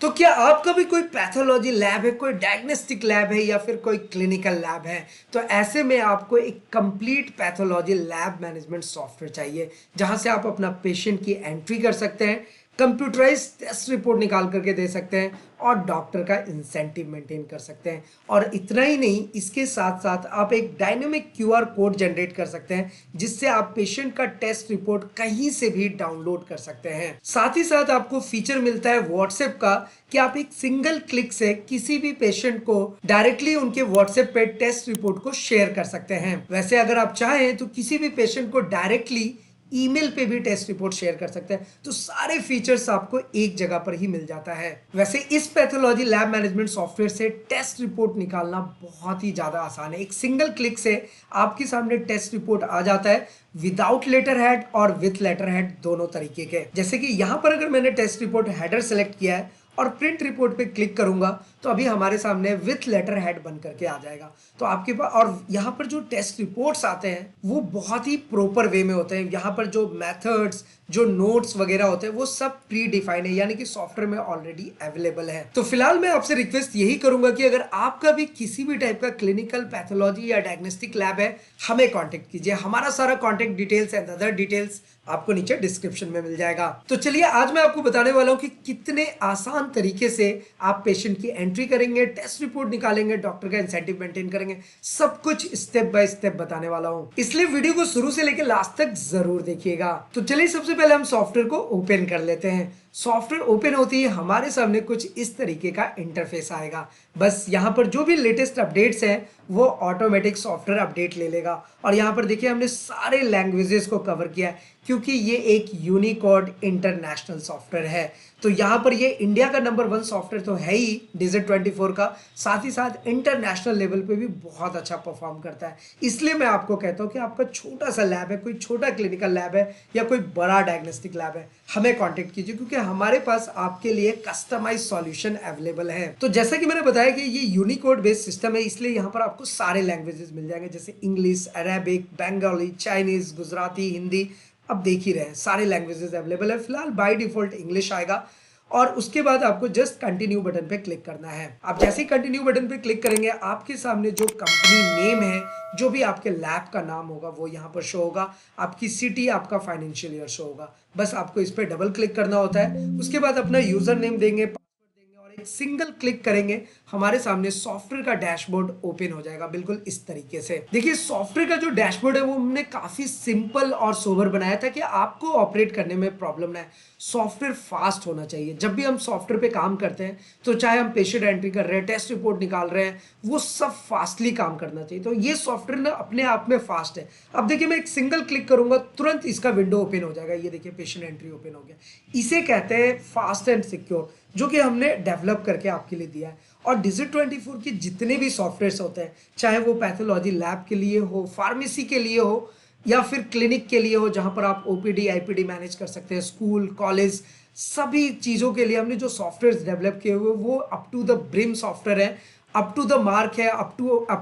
तो क्या आपका भी कोई पैथोलॉजी लैब है, कोई डायग्नोस्टिक लैब है या फिर कोई क्लिनिकल लैब है? तो ऐसे में आपको एक complete pathology lab management software चाहिए, जहां से आप अपना पेशेंट की एंट्री कर सकते हैं, कंप्यूटराइज टेस्ट रिपोर्ट निकाल करके दे सकते हैं और डॉक्टर का इंसेंटिव मेंटेन कर सकते हैं। और इतना ही नहीं, इसके साथ साथ आप एक डायनेमिक क्यूआर कोड जनरेट कर सकते हैं, जिससे आप पेशेंट का टेस्ट रिपोर्ट कहीं से भी डाउनलोड कर सकते हैं। साथ ही साथ आपको फीचर मिलता है व्हाट्सएप का, कि आप एक सिंगल क्लिक से किसी भी पेशेंट को डायरेक्टली उनके व्हाट्सएप पे टेस्ट रिपोर्ट को शेयर कर सकते हैं। वैसे अगर आप चाहें तो किसी भी पेशेंट को डायरेक्टली ईमेल पे भी टेस्ट रिपोर्ट शेयर कर सकते हैं। तो सारे फीचर्स आपको एक जगह पर ही मिल जाता है। वैसे इस पैथोलॉजी लैब मैनेजमेंट सॉफ्टवेयर से टेस्ट रिपोर्ट निकालना बहुत ही ज्यादा आसान है। एक सिंगल क्लिक से आपके सामने टेस्ट रिपोर्ट आ जाता है, विदाउट लेटर हेड और विथ लेटर हेड दोनों तरीके के। जैसे कि यहां पर अगर मैंने टेस्ट रिपोर्ट हेडर सेलेक्ट किया है और प्रिंट रिपोर्ट पे क्लिक करूंगा, तो अभी हमारे सामने विथ लेटर हेड बन करके आ जाएगा। तो आपके पास, और यहाँ पर जो टेस्ट रिपोर्ट्स आते हैं वो बहुत ही प्रॉपर वे में होते हैं। यहाँ पर जो मेथड्स, जो नोट्स वगैरह होते हैं वो सब प्री डिफाइन है, यानी कि सॉफ्टवेयर में ऑलरेडी अवेलेबल है। तो फिलहाल मैं आपसे रिक्वेस्ट यही करूंगा कि अगर आपका भी किसी भी टाइप का क्लिनिकल पैथोलॉजी या डायग्नोस्टिक लैब है, हमें कांटेक्ट कीजिए। हमारा सारा contact details and other details आपको नीचे डिस्क्रिप्शन में मिल जाएगा। तो चलिए आज मैं आपको बताने वाला हूं कि कितने आसान तरीके से आप पेशेंट की एंट्री करेंगे, टेस्ट रिपोर्ट निकालेंगे, डॉक्टर का इंसेंटिव मेंटेन करेंगे। सब कुछ स्टेप बाय स्टेप बताने वाला हूं, इसलिए वीडियो को शुरू से लेकर लास्ट तक जरूर देखिएगा। तो चलिए सबसे पहले हम सॉफ्टवेयर को ओपन कर लेते हैं। सॉफ्टवेयर ओपन होती है हमारे सामने कुछ इस तरीके का इंटरफेस आएगा। बस यहाँ पर जो भी लेटेस्ट अपडेट्स हैं वो ऑटोमेटिक सॉफ्टवेयर अपडेट ले लेगा। और यहाँ पर देखिए हमने सारे लैंग्वेजेस को कवर किया है, क्योंकि ये एक यूनिकोड इंटरनेशनल सॉफ्टवेयर है। तो यहाँ पर ये इंडिया का नंबर 1 सॉफ्टवेयर तो है ही Digit24 का, साथ ही साथ इंटरनेशनल लेवल पे भी बहुत अच्छा परफॉर्म करता है। इसलिए मैं आपको कहता हूँ कि आपका छोटा सा लैब है, कोई छोटा क्लिनिकल लैब है या कोई बड़ा डायग्नोस्टिक लैब है, हमें कांटेक्ट कीजिए, क्योंकि हमारे पास आपके लिए कस्टमाइज सॉल्यूशन अवेलेबल है। तो जैसा कि मैंने बताया कि ये यूनिकोड बेस्ड सिस्टम है, इसलिए यहाँ पर आपको सारे लैंग्वेजेस मिल जाएंगे, जैसे English, Arabic, Bengali, Chinese, Gujarati, Hindi. अब देख ही रहे हैं सारे लैंग्वेजेस अवेलेबल है। फिलहाल बाय डिफॉल्ट इंग्लिश आएगा और उसके बाद आपको जस्ट कंटिन्यू बटन पे क्लिक करना है। आप जैसे ही कंटिन्यू बटन पे क्लिक करेंगे, आपके सामने जो कंपनी नेम है, जो भी आपके लैब का नाम होगा वो यहाँ पर शो होगा, आपकी सिटी, आपका फाइनेंशियल ईयर शो होगा। बस आपको इस पर डबल क्लिक करना होता है। उसके बाद अपना यूजर नेम देंगे, एक सिंगल क्लिक करेंगे, हमारे सामने सॉफ्टवेयर का डैशबोर्ड ओपन हो जाएगा बिल्कुल इस तरीके से। देखिए सॉफ्टवेयर का जो डैशबोर्ड है वो हमने काफी सिंपल और सोबर बनाया था कि आपको ऑपरेट करने में प्रॉब्लम ना है। सॉफ्टवेयर फास्ट होना चाहिए। जब भी हम सॉफ्टवेयर पे काम करते हैं, तो चाहे हम पेशेंट एंट्री कर रहे हैं, टेस्ट रिपोर्ट निकाल रहे हैं, वो सब फास्टली काम करना चाहिए। तो ये सॉफ्टवेयर ना अपने आप में फास्ट है। अब देखिए मैं एक सिंगल क्लिक करूंगा, तुरंत इसका विंडो ओपन हो जाएगा। ये देखिए पेशेंट एंट्री ओपन हो गया। इसे कहते हैं फास्ट एंड सिक्योर, जो कि हमने डेवलप करके आपके लिए दिया है। और Digit24 के जितने भी सॉफ्टवेयर्स होते हैं, चाहे वो पैथोलॉजी लैब के लिए हो, फार्मेसी के लिए हो, या फिर क्लिनिक के लिए हो, जहां पर आप ओपीडी आईपीडी मैनेज कर सकते हैं, स्कूल कॉलेज, सभी चीज़ों के लिए हमने जो सॉफ्टवेयर डेवलप किए हुए वो up to the brim software है, अप टू द मार्क है, अप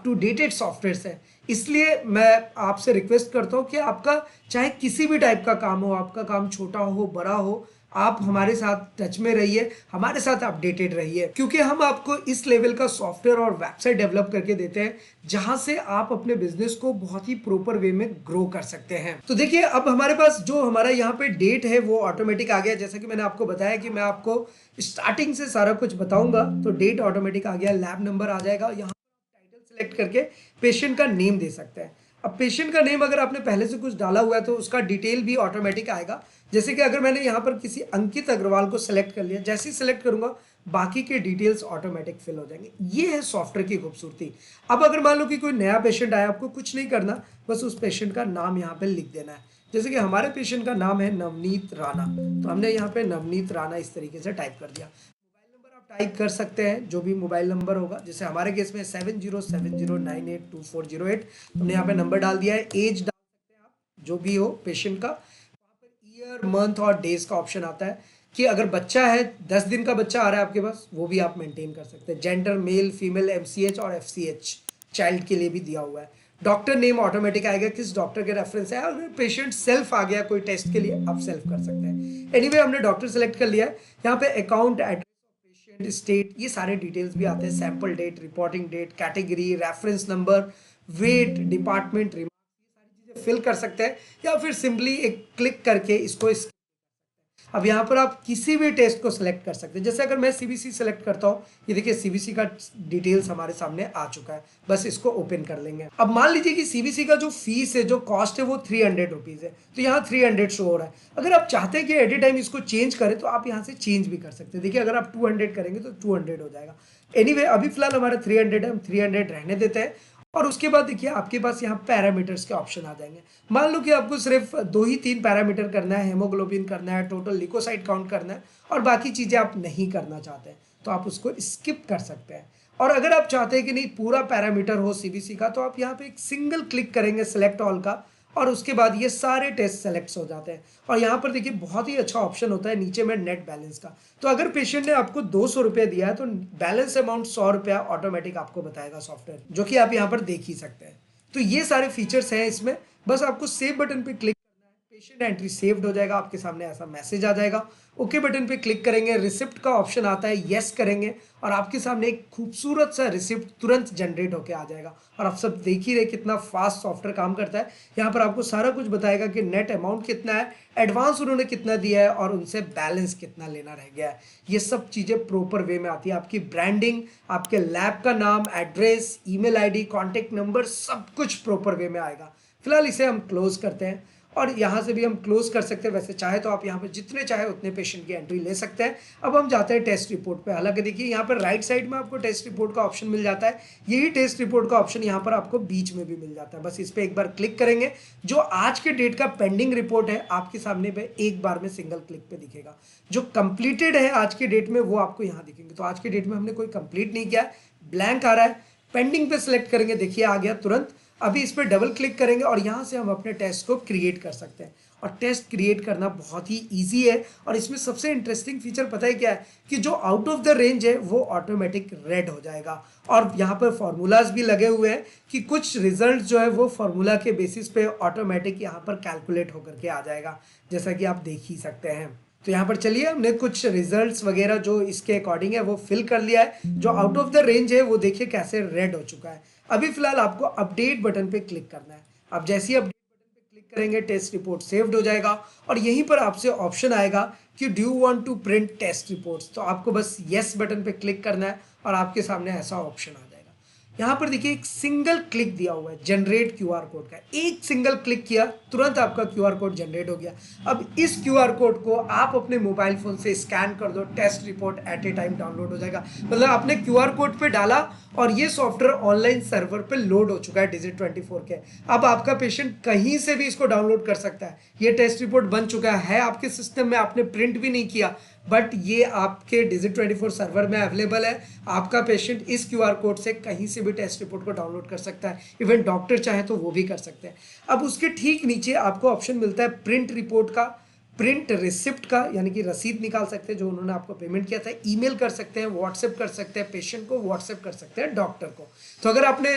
टू डेटेड सॉफ्टवेयर है। इसलिए मैं आपसे रिक्वेस्ट करता हूँ कि आपका चाहे किसी भी टाइप का काम हो, आपका काम छोटा हो बड़ा हो, आप हमारे साथ टच में रहिए, हमारे साथ अपडेटेड रहिए, क्योंकि हम आपको इस लेवल का सॉफ्टवेयर और वेबसाइट डेवलप करके देते हैं, जहां से आप अपने बिजनेस को बहुत ही प्रॉपर वे में ग्रो कर सकते हैं। तो देखिए अब हमारे पास जो हमारा यहाँ पे डेट है वो ऑटोमेटिक आ गया। जैसा कि मैंने आपको बताया कि मैं आपको स्टार्टिंग से सारा कुछ बताऊंगा, तो डेट ऑटोमेटिक आ गया, लैब नंबर आ जाएगा। यहाँ टाइटल सेलेक्ट करके पेशेंट का नेम दे सकते हैं। अब पेशेंट का नेम अगर आपने पहले से कुछ डाला हुआ है तो उसका डिटेल भी ऑटोमेटिक आएगा। जैसे कि अगर मैंने यहाँ पर किसी अंकित अग्रवाल को सिलेक्ट कर लिया, जैसे ही सिलेक्ट करूंगा बाकी के डिटेल्स ऑटोमेटिक फिल हो जाएंगे। ये है सॉफ्टवेयर की खूबसूरती। अब अगर मान लो कि कोई नया पेशेंट आया, आपको कुछ नहीं करना, बस उस पेशेंट का नाम यहाँ पे लिख देना है। जैसे कि हमारे पेशेंट का नाम है नवनीत राणा, तो हमने यहाँ पे नवनीत राणा इस तरीके से टाइप कर दिया। टाइप कर सकते हैं जो भी मोबाइल नंबर होगा, जैसे हमारे केस में 7070982408, हमने यहाँ पे नंबर डाल दिया है। एज डाल सकते हैं आप, जो भी हो पेशेंट का। वहाँ पर ईयर, मंथ और डेज का ऑप्शन आता है कि अगर बच्चा है, 10 दिन का बच्चा आ रहा है आपके पास, वो भी आप मेंटेन कर सकते हैं। जेंडर मेल फीमेल, एमसीएच और एफसीएच चाइल्ड के लिए भी दिया हुआ है। डॉक्टर नेम ऑटोमेटिक आएगा, किस डॉक्टर के रेफरेंस है। अगर पेशेंट सेल्फ आ गया कोई टेस्ट के लिए, आप सेल्फ कर सकते हैं। एनीवे हमने डॉक्टर सेलेक्ट कर लिया है। यहाँ पे अकाउंट, पेशेंट स्टेट, ये सारे डिटेल्स भी आते हैं, sample date, reporting date, category, reference number, weight, department, remark, ये सारी चीज़ें फिल कर सकते हैं या फिर सिंपली एक क्लिक करके इसको अब यहाँ पर आप किसी भी टेस्ट को सिलेक्ट कर सकते हैं। जैसे अगर मैं सीबीसी सेलेक्ट करता हूँ, ये देखिए सीबीसी का डिटेल्स हमारे सामने आ चुका है, बस इसको ओपन कर लेंगे। अब मान लीजिए कि सीबीसी का जो फीस है, जो कॉस्ट है, वो 300 रुपीज़ है, तो यहाँ 300 शो हो रहा है। अगर आप चाहते हैं कि एट ए टाइम इसको चेंज करें तो आप यहाँ से चेंज भी कर सकते हैं। देखिए अगर आप 200 करेंगे तो 200 हो जाएगा। एनीवे अभी फिलहाल हमारा 300 है, हम 300 रहने देते हैं। और उसके बाद देखिए आपके पास यहाँ पैरामीटर्स के ऑप्शन आ जाएंगे। मान लो कि आपको सिर्फ 2 ही 3 पैरामीटर करना है, हेमोग्लोबिन करना है, टोटल ल्यूकोसाइट काउंट करना है, और बाकी चीज़ें आप नहीं करना चाहते हैं तो आप उसको स्किप कर सकते हैं। और अगर आप चाहते हैं कि नहीं पूरा पैरामीटर हो सीबीसी का, तो आप यहाँ पे एक सिंगल क्लिक करेंगे सिलेक्ट ऑल का, और उसके बाद ये सारे टेस्ट सेलेक्ट हो जाते हैं। और यहाँ पर देखिए बहुत ही अच्छा ऑप्शन होता है नीचे में नेट बैलेंस का। तो अगर पेशेंट ने आपको 200 रुपये दिया है तो बैलेंस अमाउंट 100 रुपया ऑटोमेटिक आपको बताएगा सॉफ्टवेयर, जो कि आप यहाँ पर देख ही सकते हैं। तो ये सारे फीचर्स हैं इसमें, बस आपको सेव बटन पे क्लिक, पेशेंट एंट्री सेव्ड हो जाएगा, आपके सामने ऐसा मैसेज आ जाएगा। ओके बटन पे क्लिक करेंगे, रिसिप्ट का ऑप्शन आता है, यस करेंगे, और आपके सामने एक खूबसूरत सा रिसिप्ट तुरंत जनरेट होके आ जाएगा। और आप सब देख ही रहे कितना फास्ट सॉफ्टवेयर काम करता है। यहाँ पर आपको सारा कुछ बताएगा कि नेट अमाउंट कितना है, एडवांस उन्होंने कितना दिया है, और उनसे बैलेंस कितना लेना रह गया है। ये सब चीज़ें प्रॉपर वे में आती है। आपकी ब्रांडिंग, आपके लैब का नाम, address, email ID, contact number, सब कुछ प्रॉपर वे में आएगा। फिलहाल इसे हम क्लोज करते हैं, और यहाँ से भी हम क्लोज कर सकते हैं। वैसे चाहे तो आप यहाँ पर जितने चाहे उतने पेशेंट की एंट्री ले सकते हैं। अब हम जाते हैं टेस्ट रिपोर्ट पे। हालांकि देखिए यहाँ पर राइट साइड में आपको टेस्ट रिपोर्ट का ऑप्शन मिल जाता है, यही टेस्ट रिपोर्ट का ऑप्शन यहाँ पर आपको बीच में भी मिल जाता है। बस इस पर एक बार क्लिक करेंगे, जो आज के डेट का पेंडिंग रिपोर्ट है आपके सामने पे एक बार में सिंगल क्लिक पे दिखेगा। जो कंप्लीटेड है आज के डेट में वो आपको यहाँ दिखेंगे। तो आज के डेट में हमने कोई कंप्लीट नहीं किया है, ब्लैंक आ रहा है। पेंडिंग पे सिलेक्ट करेंगे, देखिए आ गया तुरंत। अभी इस पर डबल क्लिक करेंगे और यहाँ से हम अपने टेस्ट को क्रिएट कर सकते हैं। और टेस्ट क्रिएट करना बहुत ही इजी है। और इसमें सबसे इंटरेस्टिंग फीचर पता है क्या है, कि जो आउट ऑफ द रेंज है वो ऑटोमेटिक रेड हो जाएगा। और यहाँ पर फॉर्मूलाज भी लगे हुए हैं कि कुछ रिजल्ट जो है वो फॉर्मूला के बेसिस पे ऑटोमेटिक यहाँ पर कैलकुलेट होकर के आ जाएगा, जैसा कि आप देख ही सकते हैं। तो यहाँ पर चलिए हमने कुछ रिजल्ट्स वगैरह जो इसके अकॉर्डिंग है वो फिल कर लिया है। जो आउट ऑफ द रेंज है वो देखिए कैसे रेड हो चुका है। अभी फिलहाल आपको अपडेट बटन पे क्लिक करना है। अब जैसे ही अपडेट बटन पे क्लिक करेंगे टेस्ट रिपोर्ट सेव्ड हो जाएगा, और यहीं पर आपसे ऑप्शन आएगा कि do you want to print test reports. तो आपको बस येस बटन पे क्लिक करना है और आपके सामने ऐसा ऑप्शन आ जाएगा। यहाँ पर देखिए एक सिंगल क्लिक दिया हुआ है जनरेट क्यूआर कोड का, एक सिंगल क्लिक किया तुरंत आपका क्यूआर कोड जनरेट हो गया। अब इस क्यूआर कोड को आप अपने मोबाइल फोन से स्कैन कर दो, test report at a time download हो जाएगा। मतलब आपने क्यूआर कोड पे डाला और ये सॉफ्टवेयर ऑनलाइन सर्वर पे लोड हो चुका है Digit24 के। अब आपका पेशेंट कहीं से भी इसको डाउनलोड कर सकता है। ये टेस्ट रिपोर्ट बन चुका है आपके सिस्टम में, आपने प्रिंट भी नहीं किया, बट ये आपके Digit24 सर्वर में अवेलेबल है। आपका पेशेंट इस क्यूआर कोड से कहीं से भी टेस्ट रिपोर्ट को डाउनलोड कर सकता है, इवन डॉक्टर चाहे तो वो भी कर सकते हैं। अब उसके ठीक नीचे आपको ऑप्शन मिलता है प्रिंट रिपोर्ट का, प्रिंट रिसिप्ट का, यानी कि रसीद निकाल सकते हैं जो उन्होंने आपको पेमेंट किया था, ईमेल कर सकते हैं, व्हाट्सएप कर सकते हैं, पेशेंट को व्हाट्सएप कर सकते हैं डॉक्टर को। तो अगर आपने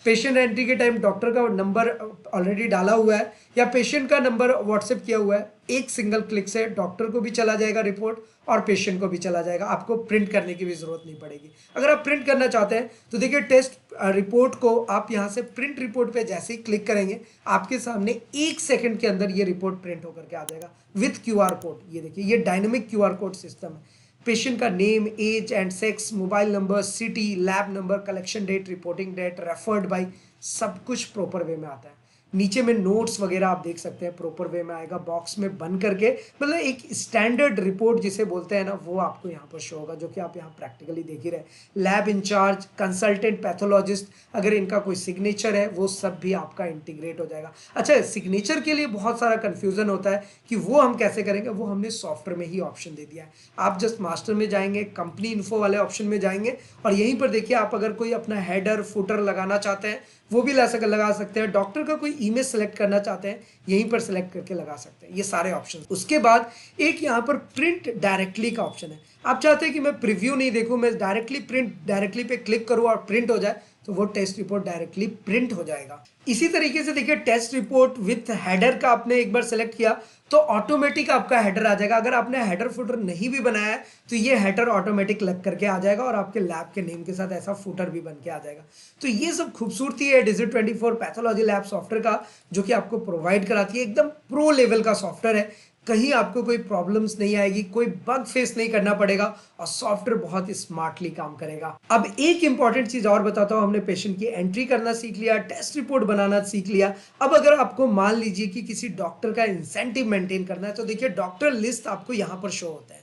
पेशेंट एंट्री के टाइम डॉक्टर का नंबर ऑलरेडी डाला हुआ है या पेशेंट का नंबर व्हाट्सएप किया हुआ है, एक सिंगल क्लिक से डॉक्टर को भी चला जाएगा रिपोर्ट और पेशेंट को भी चला जाएगा। आपको प्रिंट करने की भी जरूरत नहीं पड़ेगी। अगर आप प्रिंट करना चाहते हैं तो देखिए टेस्ट रिपोर्ट को आप यहाँ से प्रिंट रिपोर्ट पे जैसे ही क्लिक करेंगे आपके सामने 1 सेकंड के अंदर ये रिपोर्ट प्रिंट होकर के आ जाएगा विथ क्यूआर कोड। ये देखिए ये डायनेमिक क्यूआर कोड सिस्टम है। पेशेंट का name, age and sex, mobile number, city, lab number, collection date, reporting date, referred by, सब कुछ प्रॉपर वे में आता है। नीचे में नोट्स वगैरह आप देख सकते हैं प्रॉपर वे में आएगा, बॉक्स में बन करके, मतलब एक स्टैंडर्ड रिपोर्ट जिसे बोलते हैं ना, वो आपको यहाँ पर शो होगा, जो कि आप यहाँ प्रैक्टिकली देख ही रहे। लैब इंचार्ज, कंसल्टेंट पैथोलॉजिस्ट, अगर इनका कोई सिग्नेचर है वो सब भी आपका इंटीग्रेट हो जाएगा। अच्छा, सिग्नेचर के लिए बहुत सारा कन्फ्यूजन होता है कि वो हम कैसे करेंगे, वो हमने सॉफ्टवेयर में ही ऑप्शन दे दिया है। आप जस्ट मास्टर में जाएंगे, कंपनी इन्फो वाले ऑप्शन में जाएंगे और यहीं पर देखिए आप अगर कोई अपना हेडर फुटर लगाना चाहते हैं वो भी लगा सकते हैं। डॉक्टर का कोई इमेज सेलेक्ट करना चाहते हैं यहीं पर सेलेक्ट करके लगा सकते हैं, ये सारे ऑप्शन। उसके बाद एक यहाँ पर प्रिंट डायरेक्टली का ऑप्शन है। आप चाहते हैं कि मैं प्रीव्यू नहीं देखूं, मैं directly print directly pay click करूं और प्रिंट हो जाए, तो वो टेस्ट रिपोर्ट डायरेक्टली प्रिंट हो जाएगा। इसी तरीके से देखिए टेस्ट रिपोर्ट विथ हेडर का आपने एक बार सेलेक्ट किया तो ऑटोमेटिक आपका हेडर आ जाएगा। अगर आपने हेडर फुटर नहीं भी बनाया है तो ये हेडर ऑटोमेटिक लग करके आ जाएगा और आपके लैब के नेम के साथ ऐसा फुटर भी बन के आ जाएगा। तो ये सब खूबसूरती है Digit24 पैथोलॉजी लैब सॉफ्टवेयर का, जो कि आपको प्रोवाइड कराती है। एकदम प्रो लेवल का सॉफ्टवेयर है, कहीं आपको कोई प्रॉब्लम्स नहीं आएगी, कोई बग फेस नहीं करना पड़ेगा और सॉफ्टवेयर बहुत ही स्मार्टली काम करेगा। अब एक इंपॉर्टेंट चीज और बताता हूं, हमने पेशेंट की एंट्री करना सीख लिया, टेस्ट रिपोर्ट बनाना सीख लिया। अब अगर आपको मान लीजिए कि किसी डॉक्टर का इंसेंटिव मेंटेन करना है तो देखिए डॉक्टर लिस्ट आपको यहां पर शो होता है।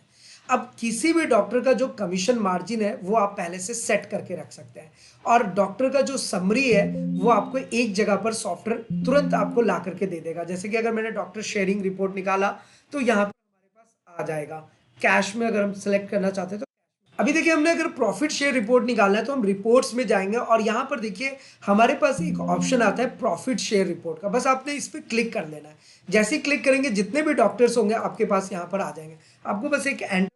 अब किसी भी डॉक्टर का जो कमीशन मार्जिन है वो आप पहले से सेट करके रख सकते हैं और डॉक्टर का जो समरी है वो आपको एक जगह पर सॉफ्टवेयर तुरंत आपको ला करके दे देगा। जैसे कि अगर मैंने डॉक्टर शेयरिंग रिपोर्ट निकाला तो यहाँ पर हमारे पास आ जाएगा। कैश में अगर हम सेलेक्ट करना चाहते हैं तो अभी देखिए हमने अगर प्रॉफिट शेयर रिपोर्ट निकालना है तो हम रिपोर्ट्स में जाएंगे और यहाँ पर देखिए हमारे पास एक ऑप्शन आता है प्रॉफिट शेयर रिपोर्ट का। बस आपने इस पर क्लिक कर लेना है। जैसे ही क्लिक करेंगे जितने भी डॉक्टर्स होंगे आपके पास यहाँ पर आ जाएंगे। आपको बस एक एंटर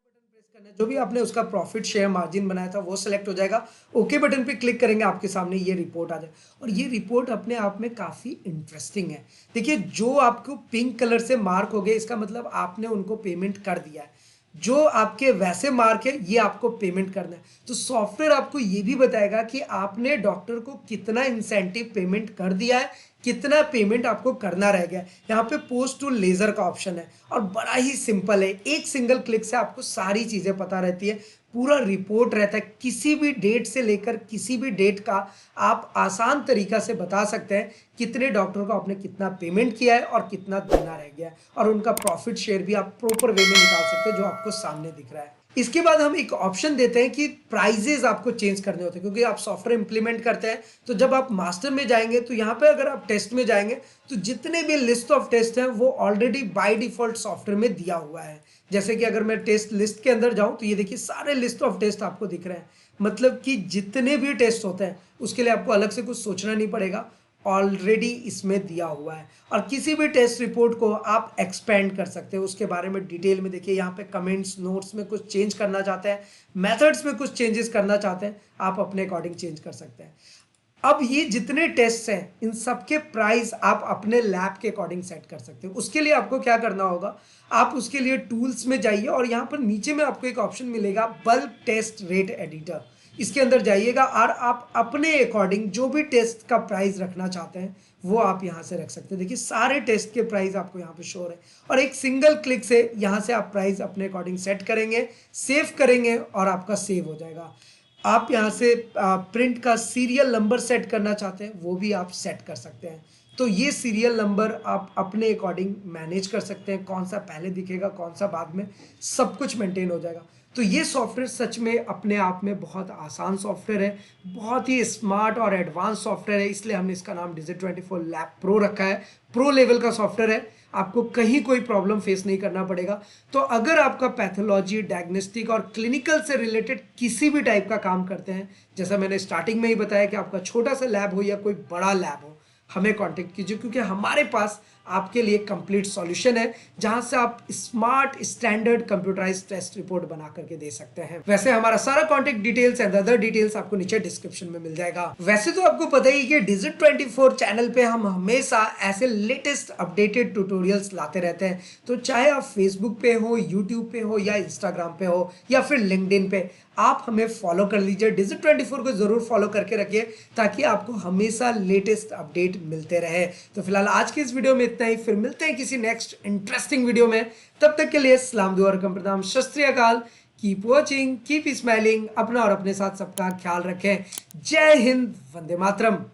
जो भी आपने उसका प्रॉफिट शेयर मार्जिन बनाया था वो सिलेक्ट हो जाएगा। ओके बटन पे क्लिक करेंगे आपके सामने ये रिपोर्ट आ जाए और ये रिपोर्ट अपने आप में काफ़ी इंटरेस्टिंग है। देखिए जो आपको पिंक कलर से मार्क हो गए इसका मतलब आपने उनको पेमेंट कर दिया है। जो आपके वैसे मार्क है ये आपको पेमेंट करना है। तो सॉफ्टवेयर आपको ये भी बताएगा कि आपने डॉक्टर को कितना इंसेंटिव पेमेंट कर दिया है, कितना पेमेंट आपको करना रह गया। यहाँ पे पोस्ट टू लेजर का ऑप्शन है और बड़ा ही सिंपल है, एक सिंगल क्लिक से आपको सारी चीजें पता रहती है। पूरा रिपोर्ट रहता है, किसी भी डेट से लेकर किसी भी डेट का आप आसान तरीका से बता सकते हैं कितने डॉक्टर को आपने कितना पेमेंट किया है और कितना देना रह गया है और उनका प्रॉफिट शेयर भी आप प्रॉपर वे में निकाल सकते हैं जो आपको सामने दिख रहा है। इसके बाद हम एक ऑप्शन देते हैं कि प्राइजेस आपको चेंज करने होते हैं, क्योंकि आप सॉफ्टवेयर इंप्लीमेंट करते हैं। तो जब आप मास्टर में जाएंगे तो यहाँ पे अगर आप टेस्ट में जाएंगे तो जितने भी लिस्ट ऑफ टेस्ट हैं वो ऑलरेडी बाय डिफॉल्ट सॉफ्टवेयर में दिया हुआ है। जैसे कि अगर मैं टेस्ट लिस्ट के अंदर जाऊं तो ये देखिए सारे लिस्ट ऑफ टेस्ट आपको दिख रहे हैं। मतलब कि जितने भी टेस्ट होते हैं उसके लिए आपको अलग से कुछ सोचना नहीं पड़ेगा, ऑलरेडी इसमें दिया हुआ है। और किसी भी टेस्ट रिपोर्ट को आप एक्सपेंड कर सकते हैं, उसके बारे में डिटेल में देखिए। यहाँ पे कमेंट्स नोट्स में कुछ चेंज करना चाहते हैं, मेथड्स में कुछ चेंजेस करना चाहते हैं, आप अपने अकॉर्डिंग चेंज कर सकते हैं। अब ये जितने टेस्ट हैं इन सबके प्राइस आप अपने लैब के अकॉर्डिंग सेट कर सकते हो। उसके लिए आपको क्या करना होगा, आप उसके लिए टूल्स में जाइए और यहाँ पर नीचे में आपको एक ऑप्शन मिलेगा बल्क टेस्ट रेट एडिटर। इसके अंदर जाइएगा और आप अपने अकॉर्डिंग जो भी टेस्ट का प्राइस रखना चाहते हैं वो आप यहाँ से रख सकते हैं। देखिए सारे टेस्ट के प्राइस आपको यहाँ पे शो हो रहे हैं और एक सिंगल क्लिक से यहाँ से आप प्राइस अपने अकॉर्डिंग सेट करेंगे, सेव करेंगे और आपका सेव हो जाएगा। आप यहाँ से प्रिंट का सीरियल नंबर सेट करना चाहते हैं वो भी आप सेट कर सकते हैं। तो ये सीरियल नंबर आप अपने अकॉर्डिंग मैनेज कर सकते हैं, कौन सा पहले दिखेगा कौन सा बाद में, सब कुछ मेंटेन हो जाएगा। तो ये सॉफ्टवेयर सच में अपने आप में बहुत आसान सॉफ्टवेयर है, बहुत ही स्मार्ट और एडवांस सॉफ्टवेयर है, इसलिए हमने इसका नाम Digit24 लैब प्रो रखा है। प्रो लेवल का सॉफ्टवेयर है, आपको कहीं कोई प्रॉब्लम फेस नहीं करना पड़ेगा। तो अगर आपका पैथोलॉजी, डायग्नोस्टिक और क्लिनिकल से रिलेटेड किसी भी टाइप का काम करते हैं, जैसा मैंने स्टार्टिंग में ही बताया कि आपका छोटा सा लैब हो या कोई बड़ा लैब हो, हमें कांटेक्ट कीजिए, क्योंकि हमारे पास आपके लिए कंप्लीट सॉल्यूशन है जहां से आप smart standard computerised test report बना करके दे सकते हैं। वैसे हमारा सारा contact details and other details आपको नीचे डिस्क्रिप्शन में मिल जाएगा। वैसे तो आपको पता ही कि Digit24 चैनल पे हम हमेशा ऐसे लेटेस्ट अपडेटेड ट्यूटोरियल्स लाते रहते हैं। तो चाहे आप फेसबुक पे हो, यूट्यूब पे हो या इंस्टाग्राम पे हो या फिर लिंक्डइन पे, आप हमें फॉलो कर लीजिए। Digit24 को जरूर फॉलो करके रखिए ताकि आपको हमेशा लेटेस्ट अपडेट मिलते रहे। तो फिलहाल आज की इस वीडियो में इतना ही, फिर मिलते हैं किसी नेक्स्ट इंटरेस्टिंग वीडियो में। तब तक के लिए सलाम दुआ और प्रणाम, सत श्री अकाल। कीप वॉचिंग, कीप स्माइलिंग, अपना और अपने साथ सबका ख्याल रखें। जय हिंद, वंदे मातरम।